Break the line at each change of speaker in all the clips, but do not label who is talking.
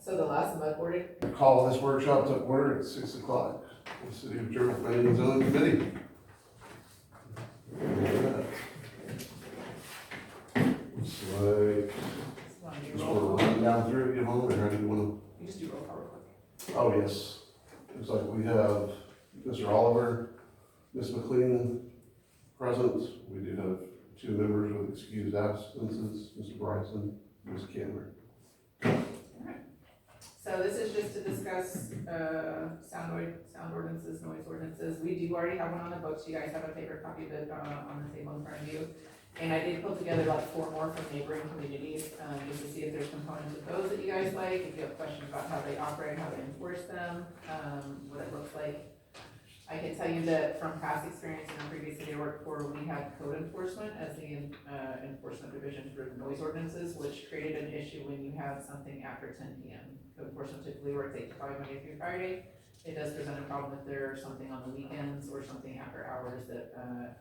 So the last mud boarding,
Call this workshop to order at 6 o'clock. The City of Gerald Planning and Zoning Committee. Looks like,
just want to do
just
roll
want
call.
to run down through it, get home, or how do you want
You just do roll call real quick.
to? Oh, yes. Looks like we have Mr. Oliver, Ms. McLean present. We do have 2 members with excused absences, Mr. Bryson, Ms. Cameron.
So this is just to discuss, sound ordinances, noise ordinances. We do already have one on the books. You guys have a paper copy of it, on the table in front of you. And I did pull together like 4 more from neighboring communities, just to see if there's components of those that you guys like, if you have questions about how they operate, how they enforce them, what it looks like. I can tell you that from past experience in the previous city I worked for, we had code enforcement as the enforcement division for the noise ordinances, which created an issue when you have something after 10 p.m. Code enforcement typically works 8 to 5 Monday through Friday. It does present a problem if there's something on the weekends or something after hours that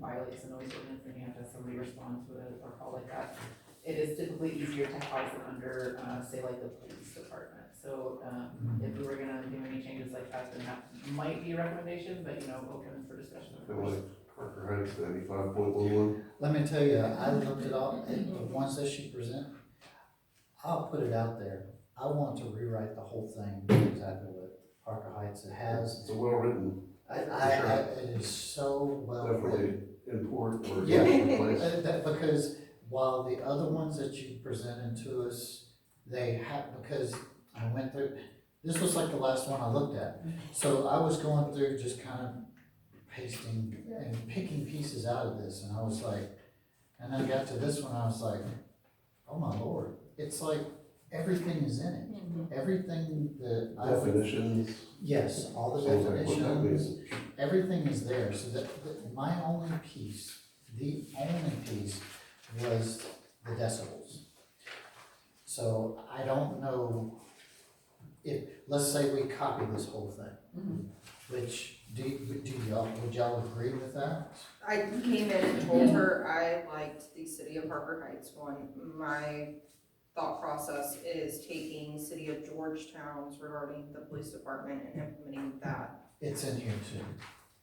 violates the noise ordinance, then you have to have somebody respond to a call like that. It is typically easier to house it under, say like the police department. So, if we were gonna do any changes like that, then that might be a recommendation, but you know, open for discussion.
I feel like Parker Heights, 95.11.
Let me tell you, I looked at all, the ones that she present, I'll put it out there. I want to rewrite the whole thing, exactly what Parker Heights it has.
It's a well-written,
It is so well
definitely
written.
important or
Yeah,
place.
because while the other ones that you presented to us, they have, because I went through, this was like the last one I looked at. So I was going through just kind of pasting and picking pieces out of this, and I was like, and I got to this one, I was like, oh my Lord, it's like everything is in it. Everything that I would,
Definitions.
yes, all the
Sounds like what that
definitions, everything is there, so that my only piece, the only piece was the decibels. So I don't know if, let's say we copy this whole thing, which, would y'all agree with that?
I came in and told her I liked the City of Parker Heights one. My thought process is taking City of Georgetown's regarding the police department and implementing that.
It's in here too.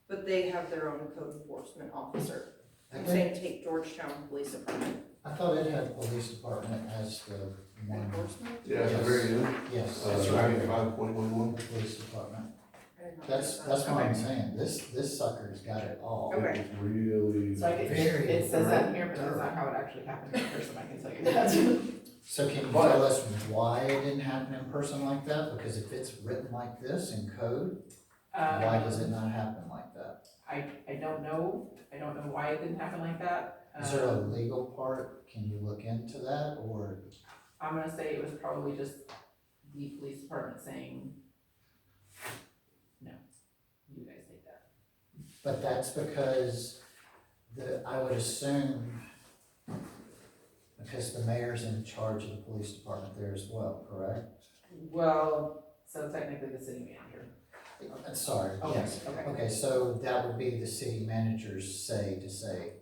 But they have their own code enforcement officer. I'm
Okay.
saying take Georgetown Police Department.
I thought it had police department as the one,
Enforcement?
Yeah, at the very end.
yes,
That's
that's right,
95.11.
police department.
I did not
That's
know
what
that.
I'm saying, this sucker's got it all.
Okay.
It's really.
So I can,
Very
it says that in here, but
thorough.
that's not how it actually happened in person, I can tell you that.
So can you tell us why it didn't happen in person like that? Because if it's written like this in code, why does it not happen like that?
I don't know why it didn't happen like that.
Is there a legal part? Can you look into that, or?
I'm gonna say it was probably just the police department saying, no, you guys take that.
But that's because I would assume, because the mayor's in charge of the police department there as well, correct?
Well, so technically the city manager.
Sorry,
Okay,
yes.
okay.
Okay, so that would be the city manager's say to say,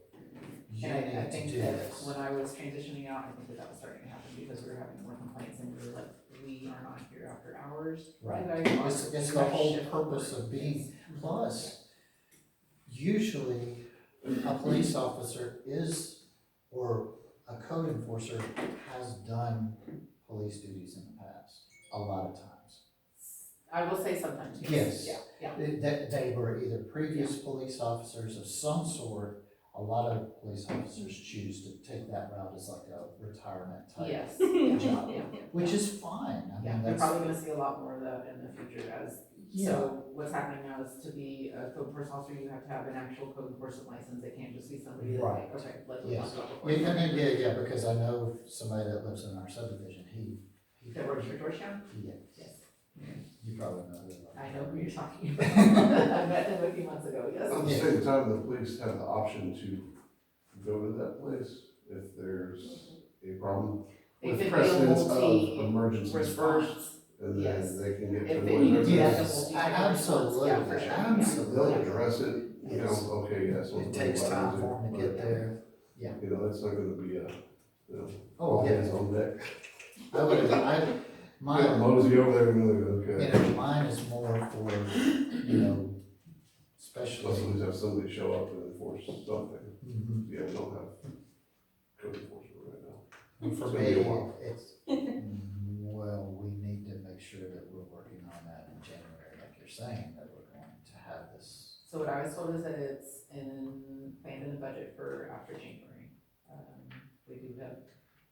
you
And I
need to
think
do
that
this.
when I was transitioning out, I think that was starting to happen because we were having more complaints and we were like, we are not here after hours.
Right.
You guys are.
It's
You
the
guys
whole
shift
purpose
work.
of being, plus, usually a police officer is, or a code enforcer has done police duties in the past, a lot of times.
I will say sometimes,
Yes.
yes, yeah,
That they were either previous police officers of some sort. A lot of police officers choose to take that route as like a retirement type
yes.
job,
Yeah.
which is fine. I
Yeah,
mean,
we're
that's,
probably gonna see a lot more of that in the future as,
yeah,
so what's happening now is to be a code enforcement officer, you have to have an actual code enforcement license, it can't just be somebody that's like, okay, like we
Yes.
talked about before.
yeah, because I know somebody that lives in our subdivision, he,
That works for Georgetown?
yeah,
Yes.
you probably know who.
I know who you're talking about. I met him a few months ago, yes.
At the same time, the police have the option to go to that place if there's a problem.
If
With
it be a
precedence of
multi
emergencies first,
response,
and
yes.
then they can get
If
to
they
noise
need to do that,
ordinance.
then
Yes,
we'll
absolutely,
yeah, for sure, yeah.
absolutely.
They'll address it, you know,
Yes.
okay, yes.
It takes time for them to get there.
You know, that's not gonna be a, you know,
Oh,
all
yeah.
hands on deck.
I would, Mine,
Mosey over there, okay.
mine is more for, especially.
Let's have somebody show up and enforce something.
Mhm.
Yeah, we don't have code enforcement right now.
And for
It's
me,
gonna be a while.
well, we need to make sure that we're working on that in January, like you're saying, that we're going to have this.
So what I was told is that it's planned in the budget for after January. We do have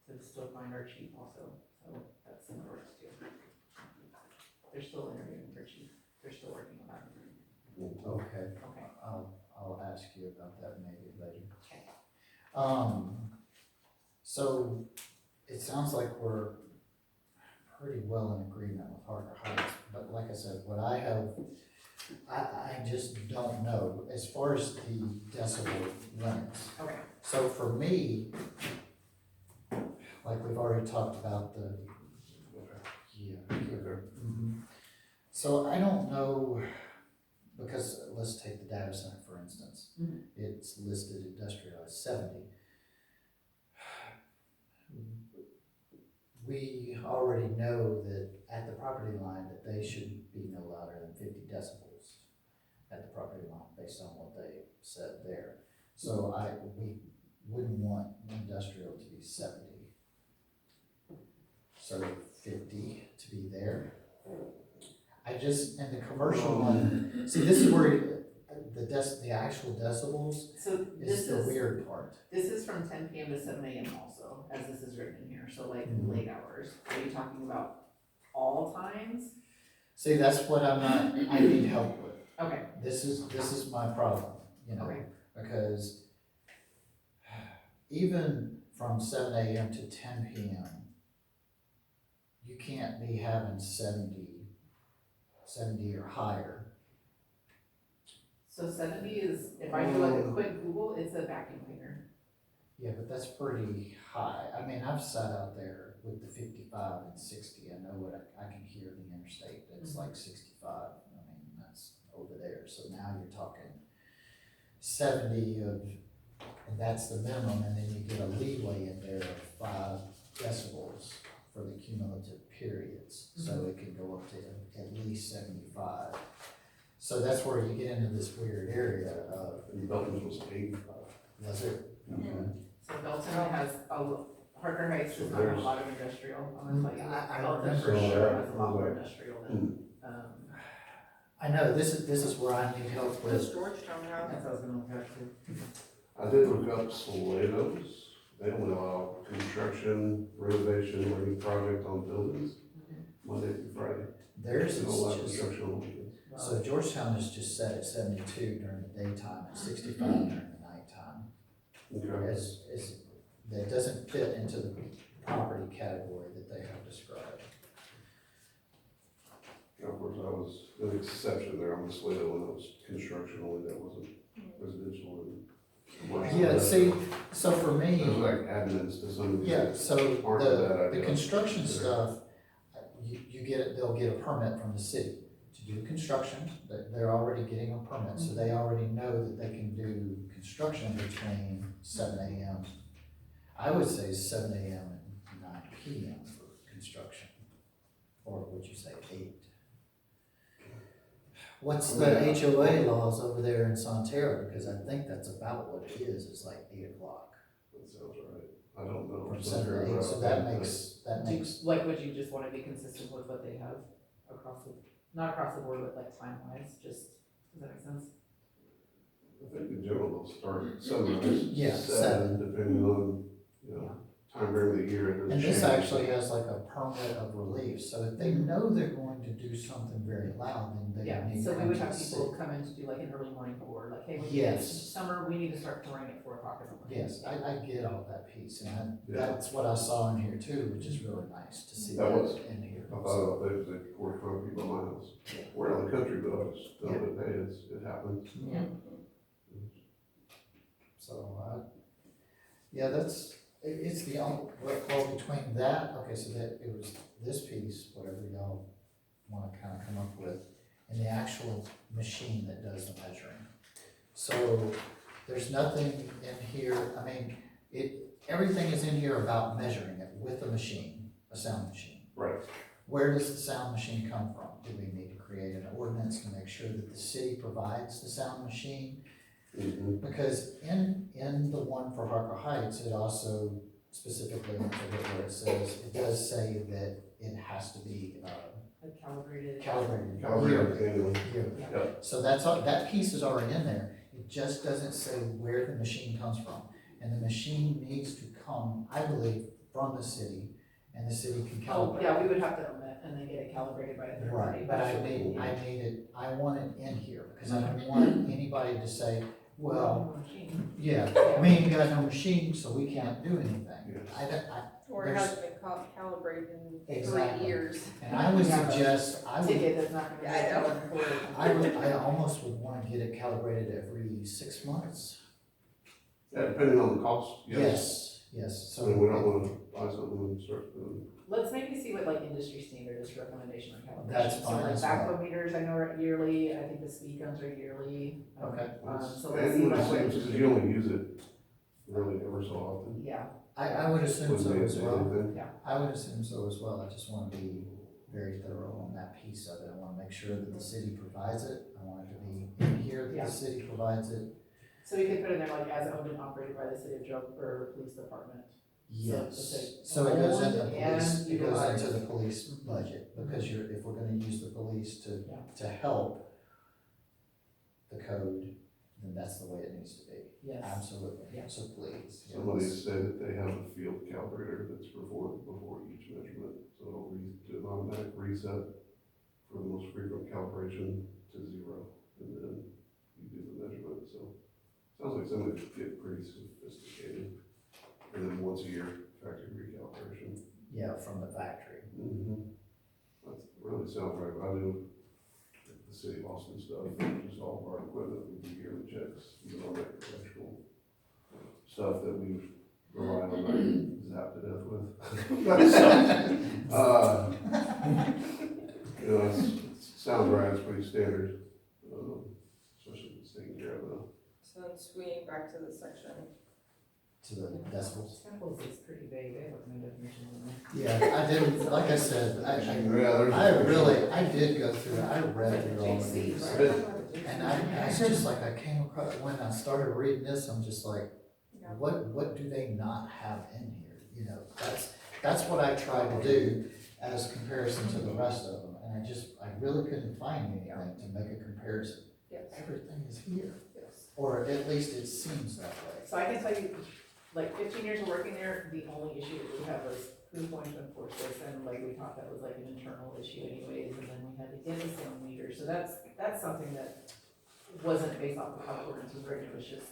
to still find our chief also, so that's in the works too. They're still interviewing for chief, they're still working on that.
Okay.
Okay.
I'll ask you about that maybe later.
Okay.
So it sounds like we're pretty well in agreement with Harker Heights, but like I said, what I have, I just don't know as far as the decibel limits.
Okay.
So for me, like we've already talked about the, yeah.
Okay.
Mhm. So I don't know, because let's take the data center for instance.
Mhm.
It's listed industrial as 70. We already know that at the property line that they should be no louder than 50 decibels at the property line based on what they said there. So we wouldn't want industrial to be 70. So 50 to be there. And the commercial one, see, this is where the actual decibels
So
is the weird part.
this is from 10 PM to 7 AM also, as this is written in here, so like
Mhm.
late hours. Are you talking about all times?
See, that's what I need help with.
Okay,
This is my problem,
Okay.
because even from 7 AM to 10 PM, you can't be having 70 or higher.
so 70 is, if I do like a quick Google, it's a vacuum cleaner.
Yeah, but that's pretty high. I mean, I've sat out there with the 55 and 60. I know what I can hear the interstate. It's like 65. I mean, that's over there. So now you're talking 70 and that's the minimum. And then you get a leeway in there of 5 decibels for the cumulative periods. So it can go up to at least 75. So that's where you get into this weird area of,
And Belton's was 85.
was it? Okay.
So Belton has Harker Heights does
So
not have a
there's-
lot of industrial, I'm gonna tell you.
I
Belton for
remember.
sure has a lot more
Right.
industrial than,
I know, this is where I need help
What does
with.
Georgetown have?
that's what I was gonna look at too.
I did look up Saledo's. They don't allow construction, renovation, or any project on buildings, Monday through Friday.
Theirs
They
is
don't allow
just,
construction on weekends.
so Georgetown is just set at 72 during the daytime and 65 during the nighttime.
Okay.
That doesn't fit into the property category that they have described.
Of course, I was an exception there on the Salado when it was construction only, that wasn't residential and commercial.
Yeah, see, so for me.
There's like admins to some of these.
Yeah, so
Part of that
the
idea.
construction stuff, they'll get a permit from the city to do construction. They're already getting a permit, so they already know that they can do construction between 7 AM. I would say 7 AM and 9 PM for construction. Or would you say 8? What's the HOA laws over there in Sonterra? Because I think that's about what it is, it's like 8 o'clock.
That sounds right. I don't know.
From 7 to 8, so that makes,
Like, would you just wanna be consistent with what they have across the, not across the board, but like time-wise, just, does that make sense?
I think in general, they'll start at sunrise.
Yeah,
7, depending on, time during the year. It doesn't
and this
change.
actually has like a permit of relief, so if they know they're going to do something very loud, then they
Yeah,
need to
so we
come
would
to the
have people
city.
come in to do like an early morning pour, like, hey, when
Yes.
it's summer, we need to start pouring at 4 o'clock in the morning.
Yes, I get all that piece, and
Yeah.
that's what I saw in here too, which is really nice to see
That
that
was-
in here.
I thought about that, it's like 4 or 5 people in my house. We're in the country, but I just know that, hey, it happens.
Yeah.
So, yeah, it's the only, well, between that, okay, so that, it was this piece, whatever y'all wanna kinda come up with, and the actual machine that does the measuring. So, there's nothing in here, I mean, everything is in here about measuring it with a machine, a sound machine.
Right.
where does the sound machine come from? Do we need to create an ordinance to make sure that the city provides the sound machine?
Mhm.
Because in the one for Harker Heights, it also specifically, I forget where it says, it does say that it has to be,
Like calibrated.
calibrated.
Calibrated annually.
yearly.
Yeah.
So that's, that piece is already in there, it just doesn't say where the machine comes from. And the machine needs to come, I believe, from the city, and the city can
Oh,
calibrate.
yeah, we would have to own it and then get it calibrated by a third party.
Right, but I need it, I want it in here, because I don't want anybody to say, well,
Machine.
yeah, we ain't got no machine, so we can't do anything.
Yes.
Or it hasn't been calibrated in
Exactly.
3 years.
And I would
Yeah, but
suggest, I would,
Ticket that's not gonna.
I know.
I almost would wanna get it calibrated every 6 months.
Yeah, depending on the cost, yes.
Yes,
So we don't wanna buy something and start doing.
Let's maybe see what like industry standard is for recommendation on calibration.
That's
So
fine
like
as well.
backflow meters, I know are yearly, I think the speed guns are yearly.
Okay.
So let's see
And
what.
it seems, because you only use it really ever so often.
Yeah,
I would assume so
Wouldn't
as
say
well.
anything.
I would assume so as well, I just wanna be very thorough on that piece of it, I wanna make sure that the city provides it, I want it to be in here that
Yeah.
the city provides it.
so we could put in there like as owned and operated by the city of Joe or police department.
Yes, so it goes in the
owned
police,
and
it goes
utilized.
into the police budget, because if we're gonna use the police
Yeah.
to help the code, then that's the way it needs to be.
Yes.
Absolutely,
Yeah.
so please.
Somebody
yes.
said that they have a field calibrator that's performed before each measurement, so it'll do an automatic reset for the most frequent calibration to 0, and then you do the measurement, so. Sounds like somebody's getting pretty sophisticated, and then once a year, factory recalibration.
Yeah, from the factory.
Mm-hmm. That really sounds right, but I do the city of Austin stuff, just all of our equipment, we do yearly checks, even on that electrical stuff that we rely on, like, zap to death with. So, you know, it sounds right, it's pretty standard, especially if it's taken care of though.
So then swinging back to the section.
To the decibels.
Samples is pretty vague, they have no definition in there.
Yeah, I did, like I said,
Yeah, there's.
I did go through it, I read through all of
JC,
these.
right?
And it's just like, I came across, when I started reading this, I'm just like,
Yeah.
what do they not have in here? You know, that's what I tried to do as comparison to the rest of them, and I really couldn't find anything to make a comparison.
Yes.
Everything is here,
Yes.
or at least it seems that way.
So I can tell you, like 15 years of working there, the only issue that we have was who's going to enforce this, and like we thought that was like an internal issue anyways, and then we had to get the sound meter, so that's something that wasn't based off of how the ordinance was written, it was just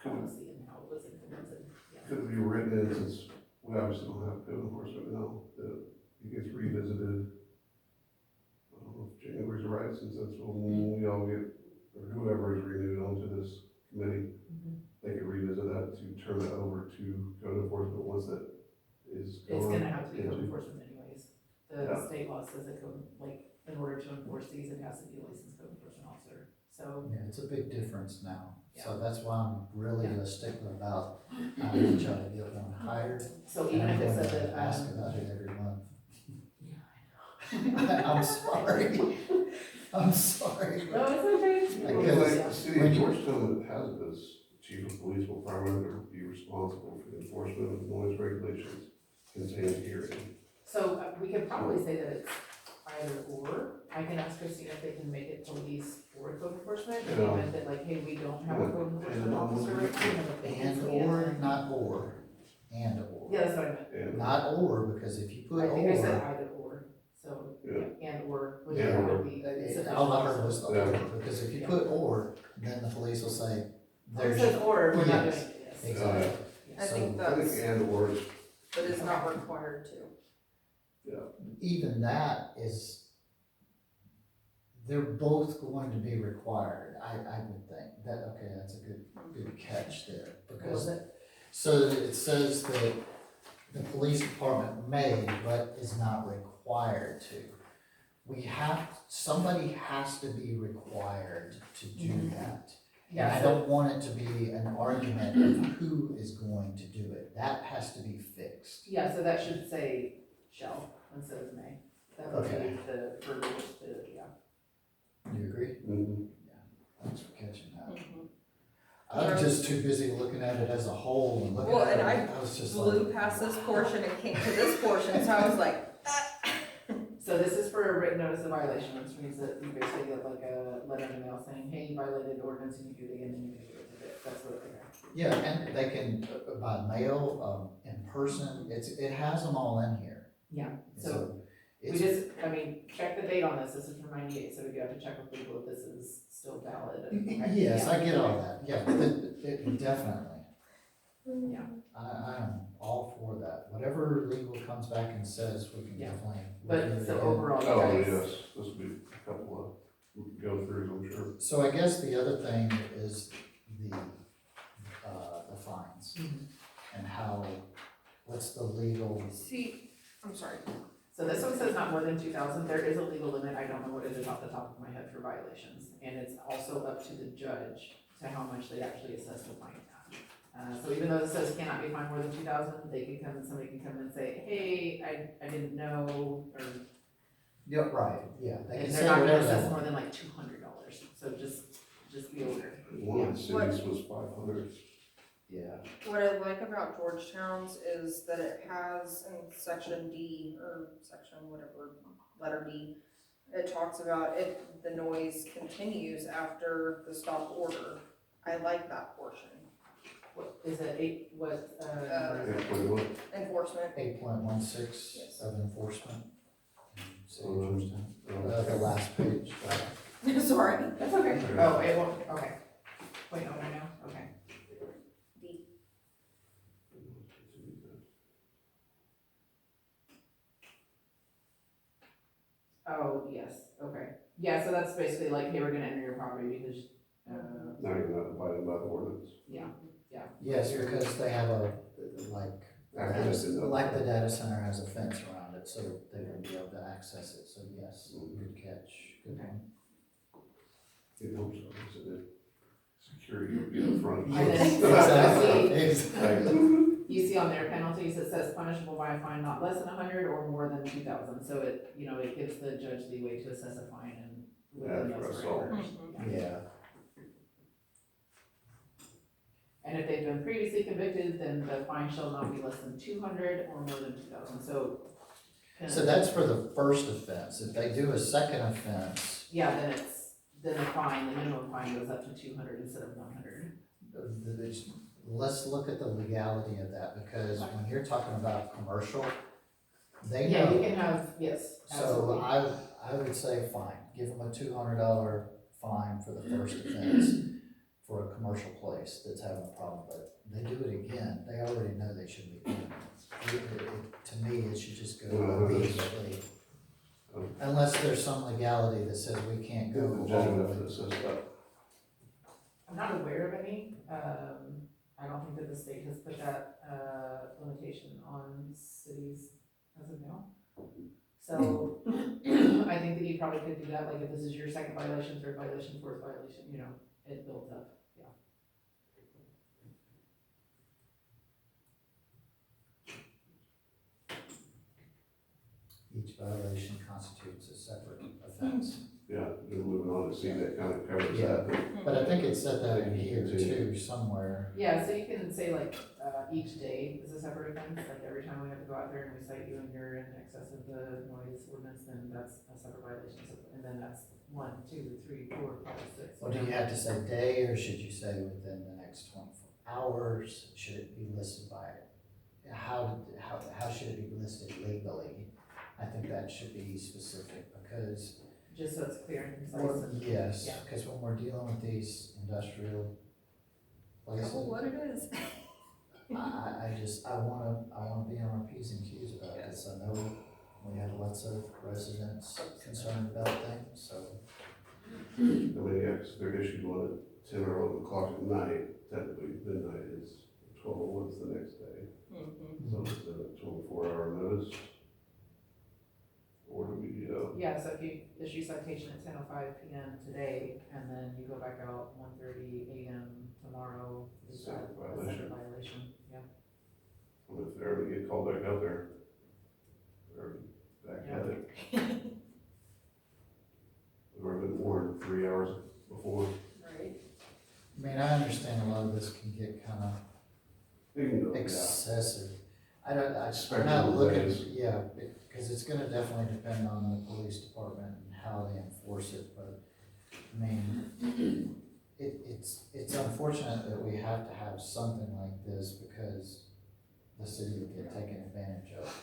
policy and how it was implemented, yeah.
Could be written in, since we obviously don't have code enforcement now, that it gets revisited. I don't know if January's right, since that's when we all get, or whoever is renewed onto this committee,
Mhm.
they could revisit that to turn that over to code enforcement once that is.
It's gonna have to be code
into-
enforcement anyways, the
Yeah.
state law says that code, like, in order to enforce these, it has to be a licensed code enforcement officer, so.
Yeah, it's a big difference now, so
Yeah.
that's why I'm really
Yeah.
a stickler about, I need to try to get one hired.
So
And
even
I'm
if it
going
said
to
that,
ask about it every month.
Yeah,
I'm sorry. I'm sorry.
I know. No, it's okay.
I
Well,
guess-
like, the city
when
of
you-
Georgetown has it as chief of police will primarily be responsible for the enforcement of noise regulations contained herein.
So we could probably say that it's either or. I can ask Christine if they can make it police or code enforcement, in the
Yeah.
event that like, hey, we don't have a code
And
enforcement
then
officer right now, but they can
And
say it.
or, not or, and or.
Yeah, that's what I meant.
And,
Not or, because if you put
I think I said
or,
either or, so,
Yeah.
and or, which
And
would
or.
be sufficient.
all I heard was the
Yeah.
or, because if you put or, then the police will say,
If it
there's.
says or, we're not doing
Yes.
it, yes.
Exactly.
I
So
think
I think
that's,
and or is,
but is not required to.
even that is, they're both going to be required, I would think, that, okay, that's a good catch there,
What was
because,
it?
so it says that the police department may, but is not required to. Somebody has to be required to do
Mhm.
that. And I
Yeah,
don't want it to be an argument of who is going to do it, that has to be fixed.
yeah, so that should say shall instead of may. That would
Okay.
be the verbiage, yeah.
You agree?
Mhm.
Thanks for catching that.
Mhm.
I was just too busy looking at it as a whole and looking
Well,
at
and
it, I was just like.
Blew past this portion and came to this portion, so I was like,
So this is for a written notice of violation, which means that you basically get like a letter in the mail saying, hey, you violated the ordinance and you do it again, and you do it. That's what they are.
Yeah, and they can, by mail, in person, it has them all in here.
Yeah, so
So,
we
it's,
just, I mean, check the date on this, this is from 98, so we do have to check with legal if this is still valid. Okay?
yes,
Yeah.
I get all that, yeah, definitely.
Yeah.
I'm all for that. Whatever legal comes back and says, we can
Yeah.
definitely.
But
review it
so
again.
overall, you
Oh,
guys.
yes, this will be a couple of go-throughs, I'm sure.
So I guess the other thing is the fines
Mhm.
and how, what's the legal,
see, I'm sorry.
So this one says not more than 2,000, there is a legal limit, I don't know what it is off the top of my head for violations. And it's also up to the judge to how much they actually assess the fine at. So even though it says cannot be fined more than 2,000, they can come, somebody can come and say, hey, I didn't know, or,
yeah, right, yeah, they can
and
say
they're not gonna
whatever they
assess more
want.
than like $200, so just be aware.
One of the cities was 500.
Yeah,
What I like about Georgetown's is that it has in section D, or section whatever, letter D, it talks about if the noise continues after the stop order. I like that portion.
What, is it eight, what,
Yeah, 21.
Enforcement.
8.16
Yes.
of enforcement. City of
Um,
Georgetown.
uh,
The last page.
Sorry.
that's okay, oh, it won't, okay. Wait, no, right now, okay.
D.
Oh, yes, okay. Yeah, so that's basically like, hey, we're gonna enter your property because,
Now you're not abiding by the ordinance.
yeah,
Yes, because they have a, like,
Access in the-
like the data center has a fence around it, so they wouldn't be able to access it, so yes, good catch, good one.
It helps, so that security will be up front.
And then-
Exactly, exactly.
you see on their penalties, it says punishable by a fine not less than 100 or more than 2,000. So it, you know, it gives the judge leeway to assess a fine and within
Yeah, for
those
assault.
parameters. Yeah.
Yeah,
And if they've been previously convicted, then the fine shall not be less than 200 or more than 2,000. So.
so that's for the first offense, if they do a second offense,
Yeah, then the fine, the minimum fine goes up to 200 instead of 100.
let's look at the legality of that, because when you're talking about commercial, they
Yeah, you
know.
can have, yes,
So
absolutely.
I would say fine, give them a $200 fine for the first offense for a commercial place that's having a problem, but they do it again, they already know they shouldn't be doing it. To me, it should just go
Well, it is.
immediately.
Oh.
Unless there's some legality that says we can't go
The
all
judge
the
enough
way.
to assess that.
I'm not aware of any, I don't think that the state has put that, limitation on cities as of now. So, I think that you probably could do that, like if this is your second violation, third violation, fourth violation, you know, it builds up, yeah.
Each violation constitutes a separate offense.
Yeah, then moving on to see that kind of covers
Yeah.
that.
But I think it said that in here too, somewhere.
Yeah, so you can say like, each day is a separate offense, like every time we have to go out there and we cite you and you're in excess of the noise ordinance, then that's a separate violation, and then that's 1, 2, 3, 4, 5, 6.
Well, do you have to say day, or should you say within the next 24 hours? Should it be listed by, how should it be listed legally? I think that should be specific, because,
Just so it's clear and
well,
concise.
yes,
Yeah.
because when we're dealing with these industrial places,
Oh, what it is.
I wanna be on our P's and Q's about this. I know we have lots of residents concerned about things, so.
I mean, yeah, 'cause they're issued one at 10 or 11 o'clock at night, technically midnight is 12:01 the next day.
Mhm.
So it's a 24-hour notice. Or do we,
Yeah, so if you issue citation at 10:05 PM today, and then you go back out 1:30 AM tomorrow, is that
Separate
a
violation.
separate violation? Yeah.
if they ever get called back out there, or back at it, It can go, yeah.
excessive. I'm not
Spectrum of
looking,
days.
yeah, because it's gonna definitely depend on the police department and how they enforce it, but, I mean, it's unfortunate that we have to have something like this because the city will get taken advantage of.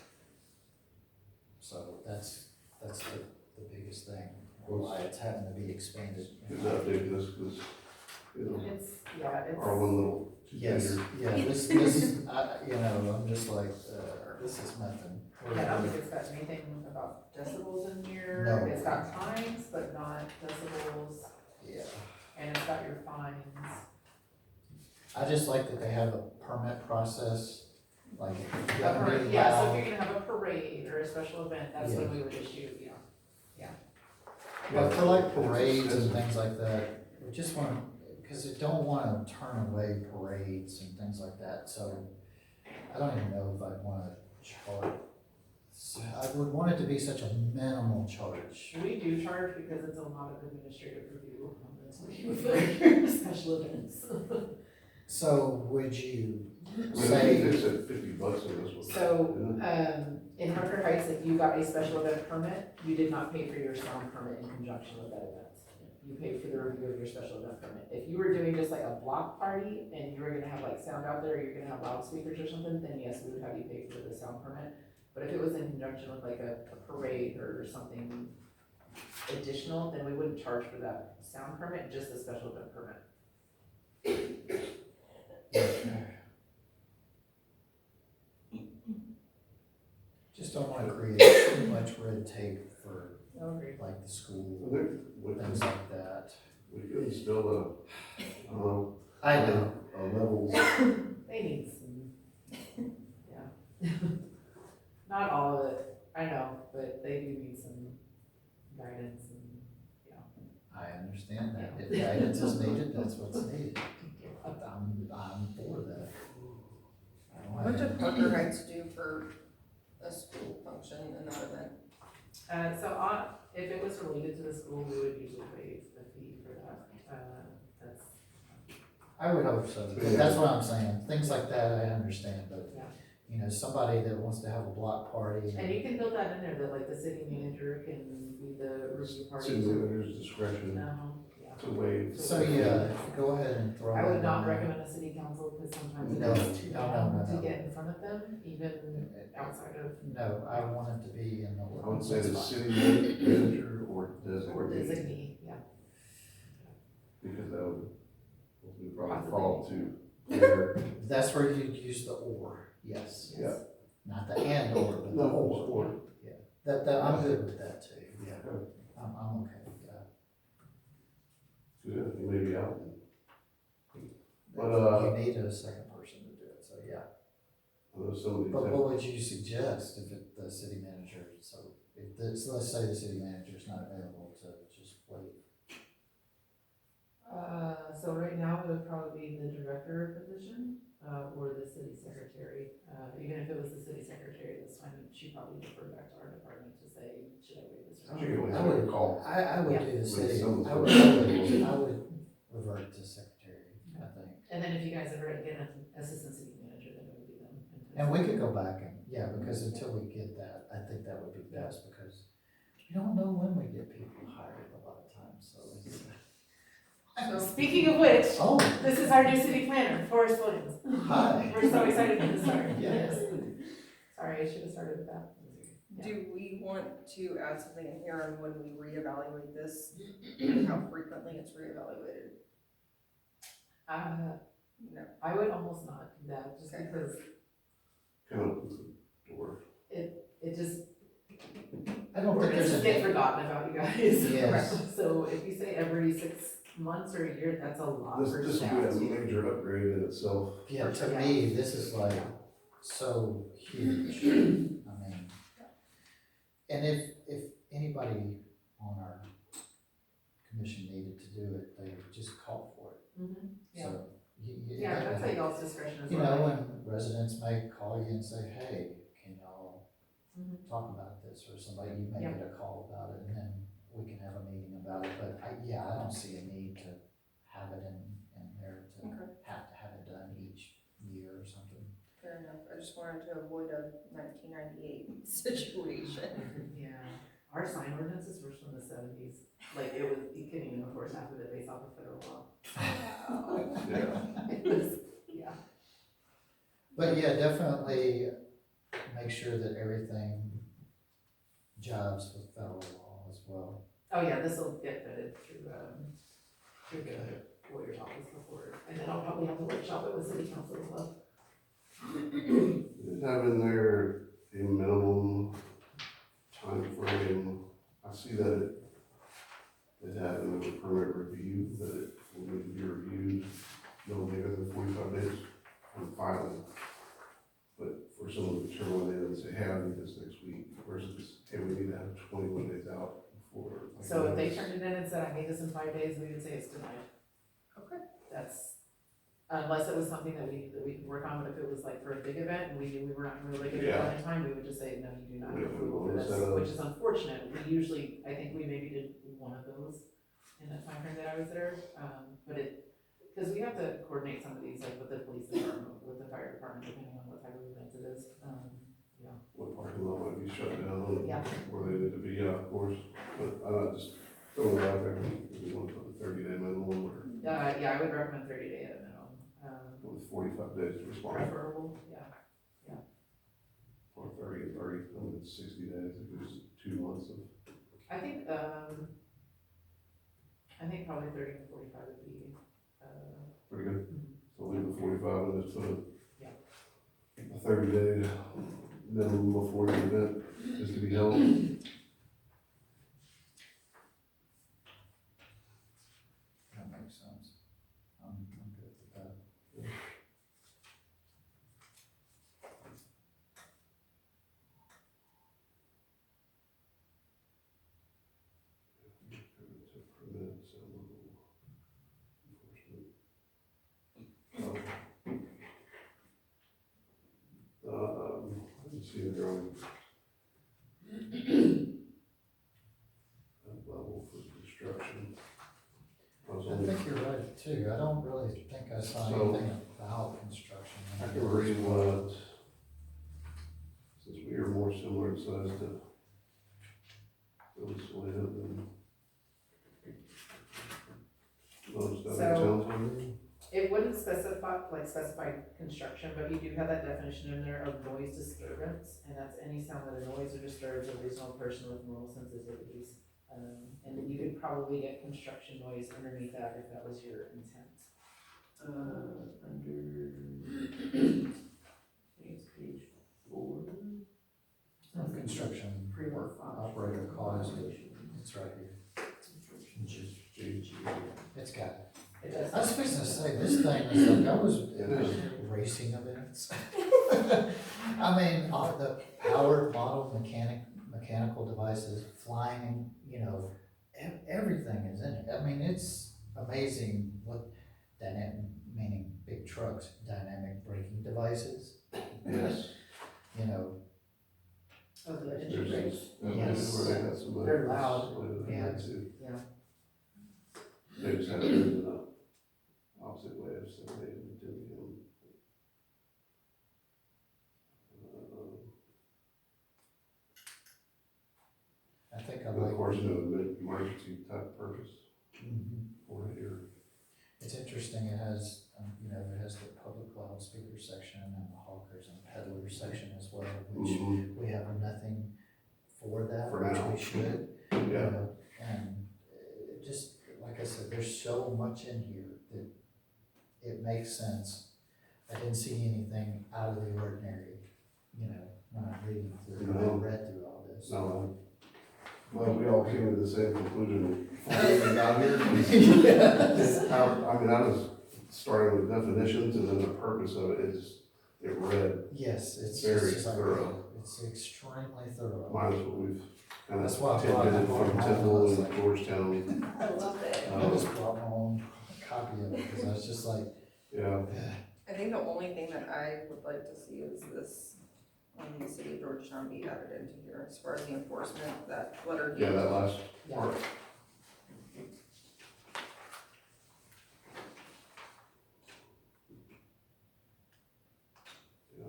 So that's the biggest thing, why it's having to be expanded.
It's update this, because, you know,
It's
our one little
Yes,
two-finger.
yeah, this, you know, I'm just like, this is nothing.
I don't think it's got anything about decibels in here.
No.
It's got times, but not decibels,
Yeah,
and it's got your fines.
I just like that they have a permit process, like, if you
A
gotta
parade,
be
yeah, so
loud.
if you're gonna have a parade or a special event, that's when we would issue,
But for like parades and things like that, we just wanna, because we don't wanna turn away parades and things like that, so I don't even know if I'd wanna charge. I would want it to be such a minimal charge.
We do charge because it's a lot of administrative review, for your special events.
So would you
I mean, I
say,
think they said $50 in this one.
So,
didn't it?
in Harker Heights, if you got a special event permit, you did not pay for your sound permit in conjunction with that event. You paid for the review of your special event permit. If you were doing just like a block party and you were gonna have like sound out there, you're gonna have loudspeakers or something, then yes, we would have you pay for the sound permit. But if it was in conjunction with like a parade or something additional, then we wouldn't charge for that sound permit, just the special event permit.
just don't wanna create too much red tape for
Okay.
like the school,
I think we
things
could,
like that.
we could still, I don't know.
I know,
A level,
They need some, yeah. Not all of it, I know, but they do need some guidance and,
I understand that, if guidance is needed, that's what's needed, I'm for that. I don't
What
have
did
any-
Parker Heights do for a school function in that event?
if it was related to the school, we would usually waive the fee for that, that's,
I would hope so, but that's what I'm saying, things like that I understand, but,
Yeah.
you know, somebody that wants to have a block party.
and you can build that in there, that like the city manager can be the review party.
city manager's discretion
No, yeah.
to waive.
So, yeah, go ahead and throw.
I
that
would
in
not
there.
recommend a city council, because sometimes
No,
it is too
no,
long
no,
to
no.
get in front of them, even outside of,
No, I want it to be in the.
I would say the
ordinance.
city manager or
or
designate,
designee, yeah.
because that would probably fall to their,
That's where you use the or, yes,
yeah.
not the and or, but the
No,
or.
or.
That, I'm good with that too, yeah,
Okay.
I'm okay with that.
Good, you may be out. But,
You need a second person to do it, so yeah.
I know some of these
But
have,
what would you suggest if the city manager, so if this, let's say the city manager's not available to just wait?
So right now, it would probably be the director position, or the city secretary. Even if it was the city secretary this time, she'd probably defer back to our department to say, should I waive this or
She can always
not?
I would-
make a call.
I would
Yeah.
do the
When
city,
someone's
I would revert to secretary, I think.
And then if you guys ever get an assistant city manager, then it would be them.
And we could go back and, yeah, because until we get that, I think that would be best, because we don't know when we get people hired a lot of times, so it's.
Speaking of which,
Oh,
this is our new city planner, Forrest Williams.
hi.
We're so excited to start.
Yes.
Sorry, I should have started with that. Yeah.
Do we want to add something in here on when we reevaluate this, and how frequently it's reevaluated? No.
I would almost not do that, just
Okay.
because
Kind of open the door.
it just,
I don't think there's
just
a.
get forgotten about, you guys.
Yes.
So if you say every 6 months or a year, that's a lot
This,
for
this
staff.
will be a major upgrade in itself.
Yeah, to
Yeah.
me, this is like so huge, I mean. And if anybody on our commission needed to do it, they would just call for it,
Mhm. Yeah,
so.
yeah, that's at y'all's discretion as
You
well.
know, when residents may call you and say, hey, can y'all
Mhm.
talk about this, or somebody, you may
Yeah.
get a call about it, and then we can have a meeting about it, but I don't see a need to have it in there to
Okay.
have it done each year or something.
just wanted to avoid a 1998 situation.
Yeah, our sign ordinances were from the seventies, like it was, you couldn't even enforce half of it based off of federal law.
Yeah,
It was, yeah.
But yeah, definitely make sure that everything jives with federal law as well.
Oh, yeah, this will get vetted through the lawyer's office before, and then I'll probably have to workshop it with city council as well.
just have in there a minimum time frame. I see that it had in the permit review, that it will need to be reviewed no later than 45 days from filing. But for someone to turn one in and say, hey, I need this next week, versus, hey, we need to have 21 days out before. like,
So if they
notice.
turned it in and said, I need this in 5 days, we would say it's denied.
Okay.
That's, unless it was something that we could work on, but if it was like for a big event and we knew we were not gonna really get it done in time, we would just say, no, you do not have
Yeah,
approval for
well,
this,
instead of-
which is unfortunate. We usually, I think we maybe did one of those in the time frame that I was there, but because we have to coordinate some of these, like with the police department, with the fire department, depending on what type of event it is, yeah.
What parking lot might be shut down,
Yeah.
where they need to be, yeah, of course, but just throwing it out there, if we want to put a 30-day minimum or
Yeah, I would recommend 30 day at a minimum,
with 45 days to respond,
preferable, yeah.
or 30 and 30, I mean, it's 60 days, if it was 2 months of.
I think probably 30 to 45 would be,
Pretty good, so leave the 45 and just put
Yeah.
a 30-day minimum before the event is to be held.
That makes sense. I'm good with that.
Permit, so, enforcement. I didn't see the drawing. Level for construction. I was
I
only,
think you're right too. I don't really think I saw
So-
anything about construction.
I can read what, since we are more similar in size to Village Land than most other
So-
towns on there.
it wouldn't specify construction, but you do have that definition in there of noise disturbance, and that's any sound that annoys or disturbs a reasonable person with moral sensitivities. And then you could probably get construction noise underneath that if that was your intent. Under, I think it's page 4.
Construction
Pre-work
operator caused it. It's right here. It's got it.
It does.
I was fixing to say, this thing is like, I was
It is.
racing events. I mean, all the powered model mechanical devices, flying, everything is in it. I mean, it's amazing what meaning big trucks, dynamic braking devices,
Yes.
Oh, the
There's
engine brakes.
Yes.
where they had some.
They're loud.
Yeah.
Yeah.
They just had it in the opposite way of separating it to him.
I think I
Of
like.
course, no emergency type purpose
Mhm.
for it here.
It's interesting, it has, it has the public loudspeaker section and the hawkers and peddlers section as well, which we have nothing for that,
For
which
now.
we should.
Yeah,
And just, like I said, there's so much in here that it makes sense. I didn't see anything out of the ordinary, when I'm reading through, when I
No.
read through all this.
no, well, we all came to the same conclusion before we got here.
Yes.
I mean, I was starting with definitions and then the purpose of it is, it read,
Yes, it's
Very
just like,
thorough.
it's extremely thorough.
minus what we've kind
That's
of
why I brought
tidbitted
it
from
home. I
Temple
was
and
like-
Georgetown.
I love it.
I just brought my own copy of it, because I was just like,
Yeah,
I think the only thing that I would like to see is this, the city of Georgetown be added into here, as far as the enforcement, that letter D.
yeah, that last
Yeah.
part. Yeah.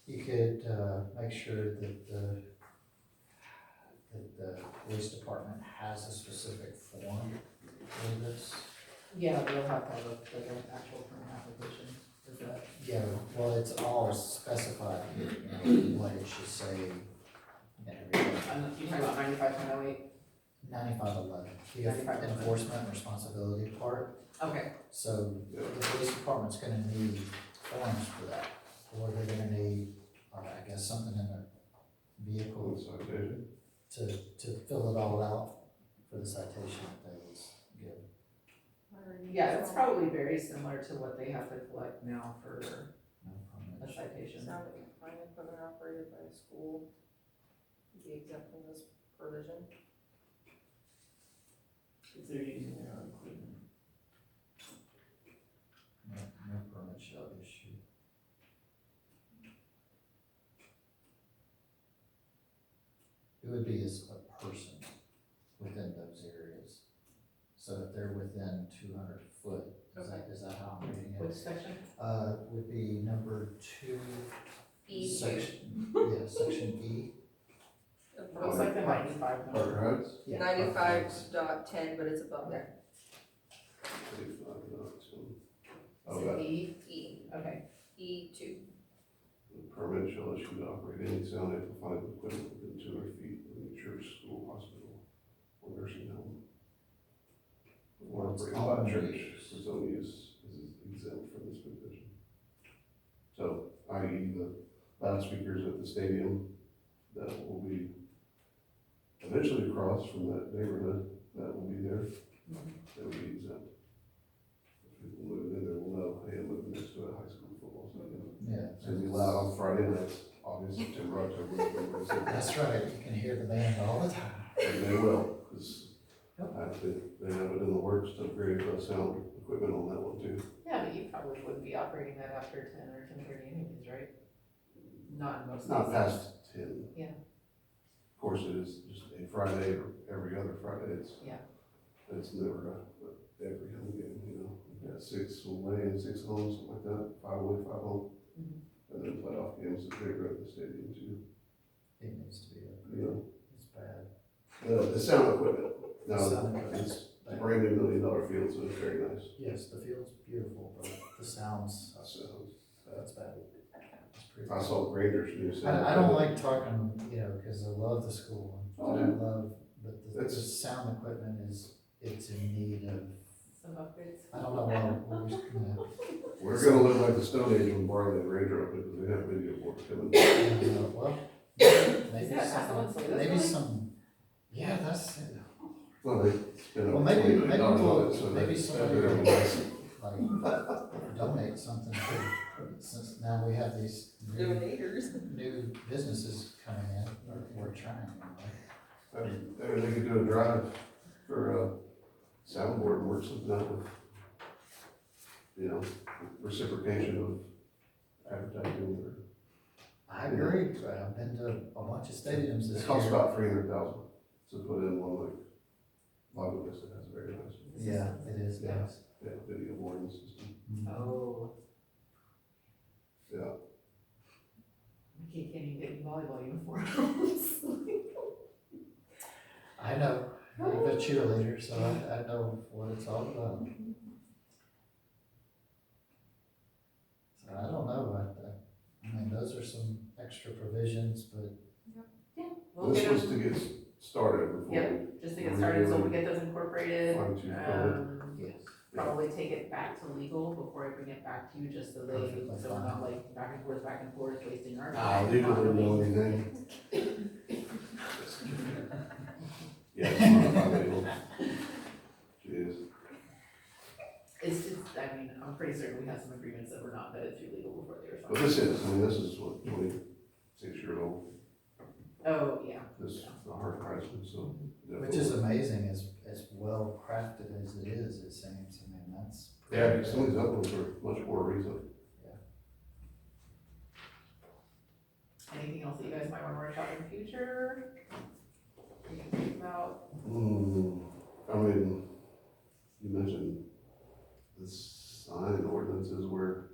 you could, make sure that the police department has a specific form for this.
Yeah, they'll have to have like an actual permit application, is that?
Yeah, well, it's all specified, what it should say and everything.
You talking about 95.08?
9511, the
9511.
enforcement responsibility part.
Okay,
So the police department's gonna need forms for that, or they're gonna need, I guess, something in their vehicle
Citation.
to fill it all out for the citation that they would give.
yeah, it's probably very similar to what they have to collect now for
No
a
permit.
citation.
Sound fine equipment operated by a school be exempt from this provision.
If they're using their own equipment.
No permit shall issue. It would be as a person within those areas. So if they're within 200 foot, is that how I'm reading
Which
it?
section?
Would be number 2.
E2.
Section, yeah, section E.
Looks like the 95 number.
Parker Heights?
Yeah.
95.10, but it's above there.
85, no, it's,
Is
Oh,
it
that,
E?
E,
Okay,
E2.
the permit shall issue to operate any sound amplifying equipment within 200 feet of any church, school, hospital, or nursing home. Or operated by a church, its own use is exempt from this provision. So, i.e. the loudspeakers at the stadium that will be eventually across from that neighborhood, that will be there, that will be exempt. If people moving in there will know, hey, I'm living next to a high school football stadium.
Yeah.
It's gonna be loud on Friday nights, August, September, October, November, December.
That's right, you can hear the band all the time.
And they will, because they have it in the works to upgrade the sound equipment on that one too.
yeah, but you probably wouldn't be operating that after 10 or 10:30 anyways, right? Not in most
It's not
cases.
past 10.
Yeah.
Of course, it is just a Friday or every other Friday,
Yeah.
it's never every home game, you know. We've got 6 away and 6 home, something like that, 5 away, 5 home.
Mhm.
And then playoff games that they run at the stadium too,
It needs to be
you
upgraded,
know.
it's bad.
The sound equipment, now,
Sound equipment.
it's a brand new $1 million field, so it's very nice.
Yes, the field's beautiful, but the sounds,
So,
that's bad. It's pretty
I
bad.
saw Rangers new sound.
I don't like talking, cause I love the school,
Oh,
and I
yeah.
love, but the
It's-
sound equipment it's in need of,
Some upgrades.
I don't know, well, we're just gonna,
We're gonna look like the Stone Age when Barley and Ranger up because they have video boards coming.
well,
Is
maybe
that Castleman
some,
Soda
maybe
really?
some, yeah, that's,
Well, they spent
well,
over
maybe,
$20 million
maybe
on
we'll,
it, so
maybe
they
somebody
better
will,
invest.
like, donate something to, since now we have these
Donators.
new businesses coming in, or we're trying, anyway.
Maybe they could do a drive for a soundboard and work something out with, you know, reciprocation of advertising or.
I agree, but I've been to a bunch of stadiums this
It costs
year.
about 300,000 to put in one like Lago Vista has a very nice,
Yeah, it is,
Yeah.
nice.
video boarding system.
Oh,
Yeah,
my kid can't even get any volleyball uniforms.
I know, I'm a cheerleader, so I know what it's all about. So I don't know, I mean, those are some extra provisions, but
We'll
this
get
was
them,
to get started before
Yep.
we
just to get started, so we get those incorporated.
fine tooth comb
yes.
Probably take it back to legal before I bring it back to you, just so they,
Perfectly
so we're
fine.
not like back and forth, wasting our
it.
time.
Legal don't know anything. Yeah, it's not legal. Jeez.
It's just, I mean, I'm pretty certain we have some agreements that were not vetted through legal before they were
But
signed.
this is what, 26-year-old,
Oh, yeah.
this is a hard Heisman, so.
Which is amazing, as well crafted as it is, it seems, I mean, that's.
Yeah, because some of these other ones are much more recent.
Anything else that you guys might wanna work out in the future? We can think about,
I mean, you mentioned the sign ordinances were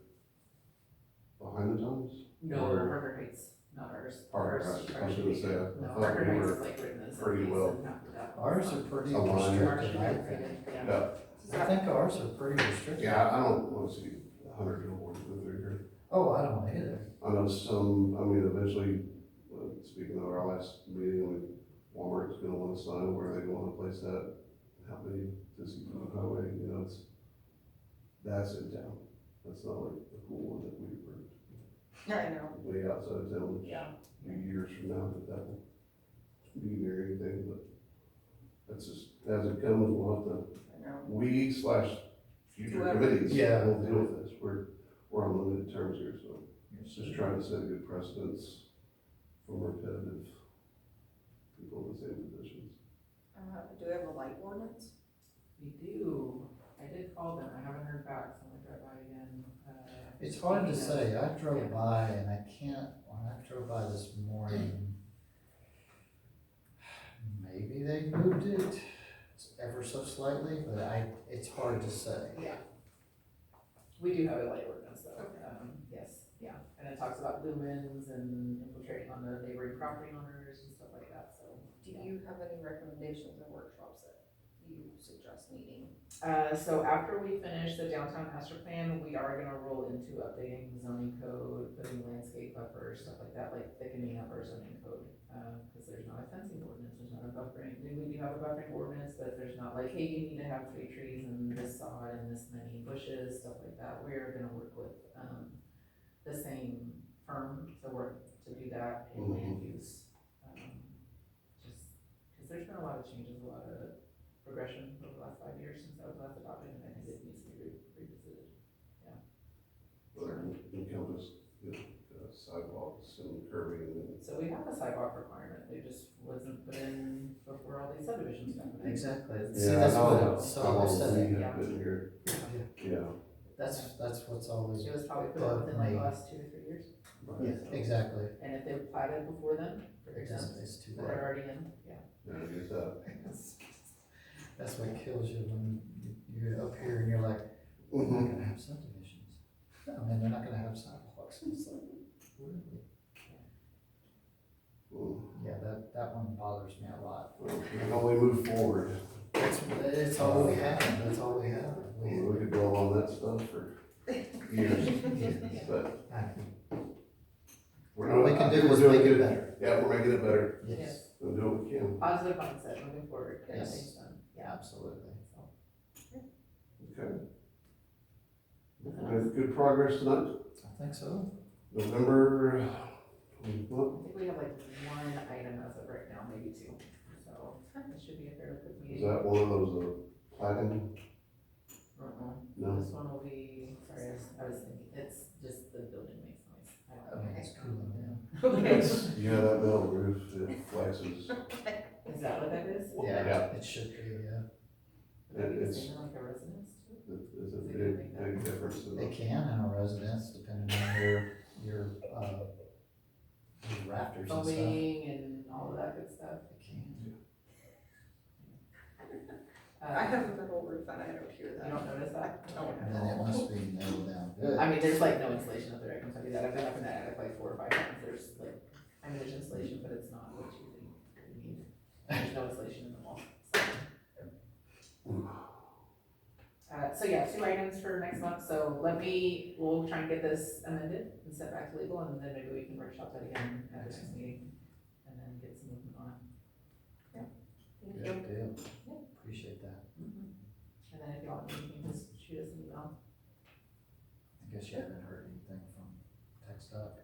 behind the times
No,
Or-
Parker Heights, not ours.
Parker
Ours-
Heights, I
ours
was
should
gonna
be
say,
good.
I
No,
thought
Parker
we
Heights
were
is like written as a
pretty
piece
well-
and half of that.
Ours are pretty
Aligned.
Ours
restricted,
should
I
be pretty
think.
good, yeah.
Yeah,
I think ours are pretty restricted.
yeah, I don't wanna see 100 billboards go through here.
Oh, I don't either.
I know some, I mean, eventually, speaking of our last meeting, I mean, Walmart's gonna want a sign, where they wanna place that, how many to see from the highway, you know, that's in town. That's not like the cool one that we approved
I know.
way outside of town, which
Yeah.
a few years from now, that will be near anything, but that's just, as it comes, we'll have to,
I know.
future
Whoever.
committees
Yeah.
will deal with this, we're on limited terms here, so just trying to set a good precedence for repetitive people in the same positions.
Do we have a light ordinance?
We do. I did call them. I haven't heard back, so I'm gonna drive by again.
It's hard to
speaking of-
say, I drove by and I can't, when I drove by this morning, maybe they moved it ever so slightly, but it's hard to say.
Yeah. We do have a light ordinance though. Yes, yeah. And it talks about lumens and infiltrating on the neighboring property owners and stuff like that, so.
Do you have any recommendations or workshops that you suggest meeting?
So after we finish the downtown master plan, we are gonna roll into updating the zoning code, putting landscape buffers, stuff like that, like thickening up our zoning code. Cause there's not a fencing ordinance, there's not a buffering, we do have a buffering ordinance, but there's not like, hey, you need to have 3 trees and this sod and this many bushes, stuff like that. We're gonna work with, the same firm to work to do that in land use. Just, cause there's been a lot of changes, a lot of progression over the last 5 years since that was last adopted, and I think it needs to be revisited.
But encompass, you know, sidewalks and curbing and.
So we have a sidewalk requirement, it just wasn't put in before all these subdivisions got put in.
Exactly. See,
Yeah,
that's
how
what,
long
so I said,
we
yeah.
have been here, yeah.
that's what's always,
It was probably put in within like the last 2 to 3 years.
Right.
exactly,
And if they platted before then, they're exempt,
it's too
they're
bad.
already in, yeah.
Yeah, I get that.
That's what kills you when you're up here and you're like, we're not gonna have subdivisions. I mean, they're not gonna have sidewalks. It's like, really? Yeah, that one bothers me a lot.
Well, we can only move forward.
It's all we have, that's all we have.
We could dwell on that stuff for years, but we're
All
not.
we
I
can
think
do
we're
is
doing
make it
good.
better.
Yeah, we're making it better,
Yes,
we'll do what we can.
Positive mindset moving forward, getting
Yes.
things done, yeah.
absolutely.
So,
Okay. We have good progress tonight,
I think so.
November,
I think we have like 1 item as of right now, maybe 2, so it should be a fairly quick
is
meeting.
that one of those, platinum? No?
This one will be, sorry, I was thinking, it's just the building makes noise. I
I
don't
mean,
know.
it's cooling down.
Okay,
Yeah, that metal roof, it flexes.
is that what that is?
Yeah.
It should be, yeah.
Would that be the
It's-
same like a residence too?
It's a big difference in
They
the,
can in a residence, depending on your rafters and stuff.
Foaming and all of that good stuff.
They can.
I have a metal roof and I don't hear
You
that.
don't notice that?
And then it must be nailed down good.
I mean, there's like no insulation up there, I can tell you that. I've been up in that attic like 4 or 5 times. There's like, I mean, there's insulation, but it's not what you think you need. There's no insulation in the wall. So yeah, 2 items for next month. So we'll try and get this amended and sent back to legal, and then maybe we can workshop that again at the next meeting. And then get some movement on it.
Thank you.
Good deal. Appreciate that.
And then if y'all need anything, just shoot us an email.
I guess you haven't heard anything from TechStop.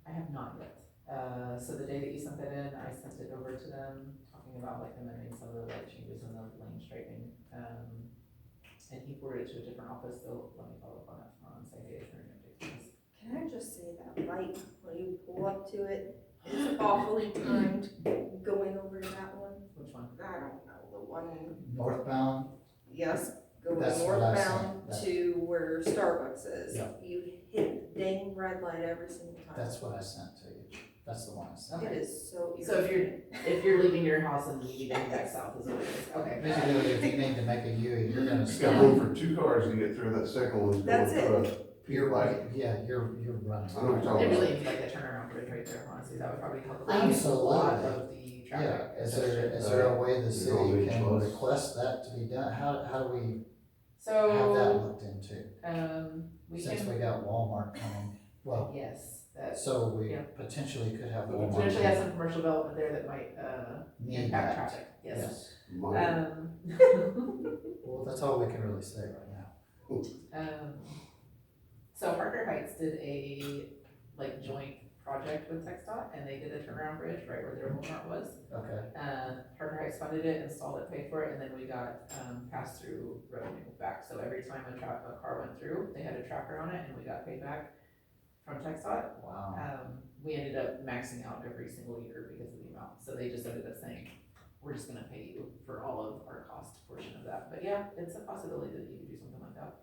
I have not yet. So the day that you sent that in, I sent it over to them, talking about like amending some of the light changes in the lane striping. And he forwarded it to a different office, so let me follow up on that tomorrow and say, hey, is there any updates?
Can I just say that light, when you pull up to it, is awfully timed going over to that one?
Which one?
I don't know, the one,
Northbound,
yes, going
That's what I
northbound
sent.
to where Starbucks is.
Yeah.
You hit the dang red light every single time.
that's what I sent to you. That's the one I sent.
It is so
So
irritating.
if you're leaving your house and you need to head back south is what it is, okay.
Basically, if you need to make a U, you're gonna
it's got
stop.
room for 2 cars to get through, that second one's going
That's
to
it.
You're right, yeah, you're running.
I know what you're talking
It
about.
really needs like a turnaround bridge right there, honestly, that would probably help alleviate a lot of the
Yeah,
traffic.
is there a way the
You're
city
gonna need
can
close.
request that to be done? How do we have that
So,
looked into?
we
Since
can,
we got Walmart coming, well,
yes, that,
so we
Yeah.
potentially could have
potentially have
Walmart
some commercial development there that might,
need
impact
that.
traffic, yes.
Mine.
Well, that's all we can really say right now.
So Parker Heights did a, like, joint project with TxDOT, and they did a turnaround bridge right where their Walmart was.
Okay,
Parker Heights funded it, installed it, paid for it, and then we got, pass-through revenue back. So every time a car went through, they had a tracker on it, and we got paid back from TxDOT.
wow.
We ended up maxing out every single year because of the amount, so they just ended up saying, we're just gonna pay you for all of our cost portion of that. But yeah, it's a possibility that you could do something like that.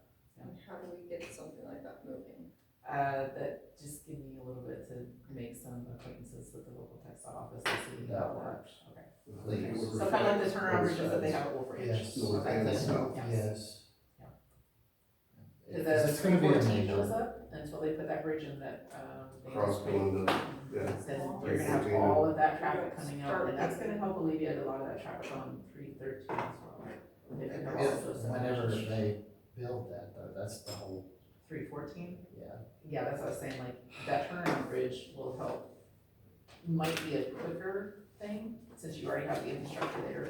How do we get something like that moving?
That just give me a little bit to make some acquaintances with the local TxDOT office and see
That
how
works.
Okay.
Please.
So kind of like the turnaround bridges that they have at Wolf Ridge.
Yes.
No,
Okay,
thanks.
so, yes.
Yes.
Cause
Because
the
it's gonna be a
314 goes
major,
up until they put that bridge in that,
Cross going to, yeah.
then you're gonna have all of that traffic coming out, and that's gonna help alleviate a lot of that traffic on 313 as well. If you have all
if,
those
whenever
sections.
they build that though, that's the whole,
314?
yeah.
Yeah, that's what I was saying, like, that turnaround bridge will help, might be a quicker thing, since you already have the infrastructure there,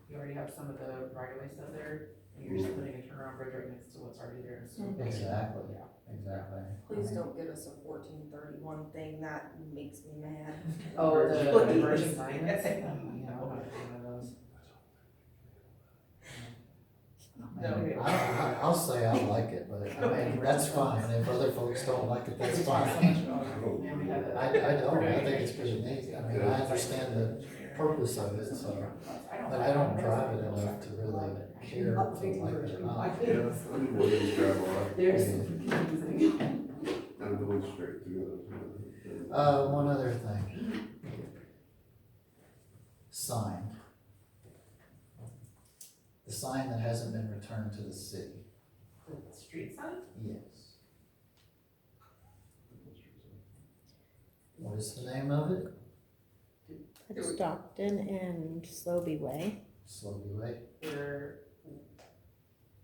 you already have some of the right-of-way stuff there, and you're just putting a turnaround bridge right next to what's already there, so.
Exactly,
Yeah.
exactly.
Please don't get us a 1431 thing, that makes me mad.
Oh, the
Please.
emerging sign, yeah, I'm not one of those.
I'll say I like it, but I mean, that's fine, if other folks don't like it, that's fine. I don't, I think it's pretty neat, I mean, I understand the purpose of it, so, but I don't drive it enough to really care if I like it or not.
Yeah, I mean, Williams drive a lot,
There's some confusing.
and going straight through it.
One other thing. Sign. The sign that hasn't been returned to the city.
The street sign?
Yes. What is the name of it?
It's Stockton and Slobey Way.
Slowly Way.
Where,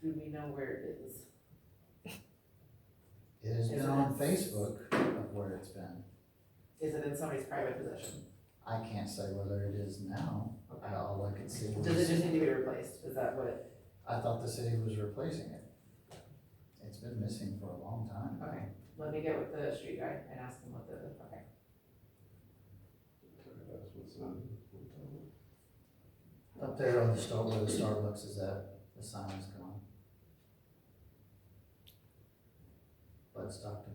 do we know where it is?
It has been on Facebook of where it's been.
Is it in somebody's private possession?
I can't say whether it is now.
Okay.
All I can see
Does it
was,
just need to be replaced? Is that what,
I thought the city was replacing it. It's been missing for a long time.
okay, let me get with the street guy and ask him what the, okay.
That's what's on.
Up there on the where the Starbucks is at, the sign is gone. Bud Stockton.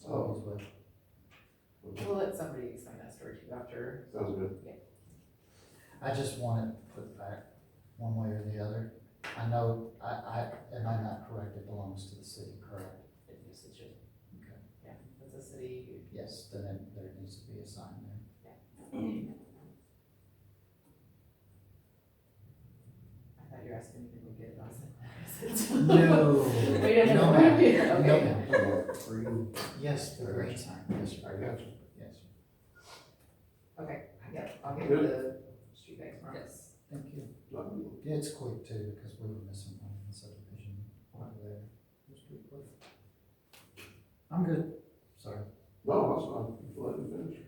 Oh.
Slowly Way.
We'll let somebody explain that story to you after.
Sounds good.
I just want it put back one way or the other. I know, am I not correct? It belongs to the city, correct?
It needs to change.
Okay.
Yeah, it's a city,
Yes, then there needs to be a sign there.
I thought you were asking me to go get it, I was like,
No.
We didn't
No,
have
ma'am.
it here, okay.
No, ma'am.
Green.
Yes, the green sign, yes,
I
sir.
got you.
Yes,
Okay, yeah, I'll get with the street guy tomorrow.
Yes.
thank you.
Nothing.
Yeah, it's quick too, because we were missing one in the subdivision over there. It was pretty quick. I'm good, sorry.
No, that's fine. Let him finish.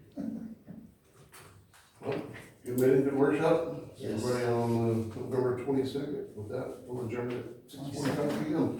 Well, good meeting, good workshop.
Yes.
Everybody on November 22nd. With that, we'll adjourn at 6:45 PM.